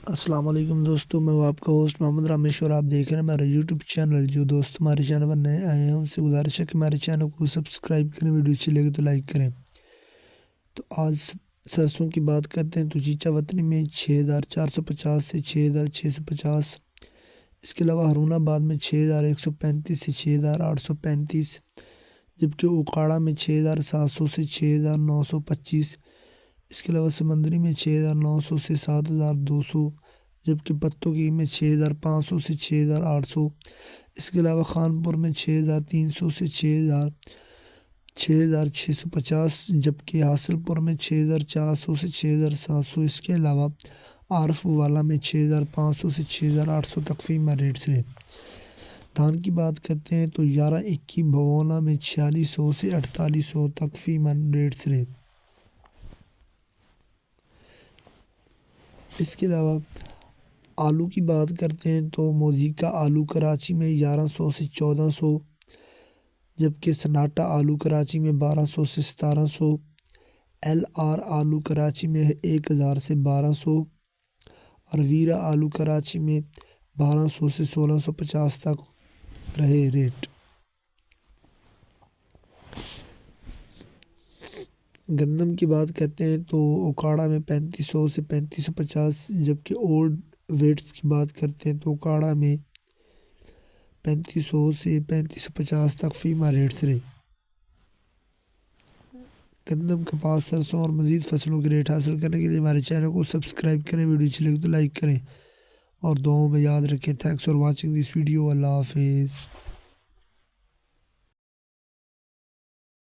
السلام علیکم دوستوں، میں آپ کا ہوسٹ محمد رامیش اور آپ دیکھ رہے ہیں ہمارا یوٹیوب چینل۔ جو دوست ہمارے چینل پر نئے آئے ہیں ان سے گزارش ہے کہ ہمارے چینل کو سبسکرائب کریں، ویڈیو اچھی لگے تو لائک کریں۔ تو آج سرسوں کی بات کرتے ہیں۔ تو چیچا وطنی میں 6450 سے 6650، اس کے علاوہ ہارون آباد میں 6135 سے 6835، جبکہ اوکاڑا میں 6700 سے 6925، اس کے علاوہ سمندری میں 6900 سے 7200، جبکہ پتوکی میں 6500 سے 6800، اس کے علاوہ خانپور میں 6300 سے 6650، جبکہ حاصل پور میں 6400 سے 6700، اس کے علاوہ عارف والا میں 6500 سے 6800 تک فیمہ ریٹس رہے۔ دھان کی بات کرتے ہیں تو 1121 بھگونا میں 4600 سے 4800 تک فیمہ ریٹس رہے۔ اس کے علاوہ آلو کی بات کرتے ہیں تو موزیکا آلو کراچی میں 1100 سے 1400، جبکہ سناٹا آلو کراچی میں 1200 سے 1700، ایل آر آلو کراچی میں 1000 سے 1200، اور ویرا آلو کراچی میں 1200 سے 1650 تک رہے ریٹ۔ گندم کی بات کرتے ہیں تو اوکاڑا میں 3500 سے 3550، جبکہ اولڈ ویٹس کی بات کرتے ہیں تو اوکاڑا میں 3500 سے 3550 تک فیمہ ریٹس رہے۔ گندم، کپاس، سرسوں اور مزید فصلوں کے ریٹ حاصل کرنے کے لیے ہمارے چینل کو سبسکرائب کریں، ویڈیو اچھی لگے تو لائک کریں اور دعاؤں میں یاد رکھیں۔ Thanks for watching this video. اللہ حافظ۔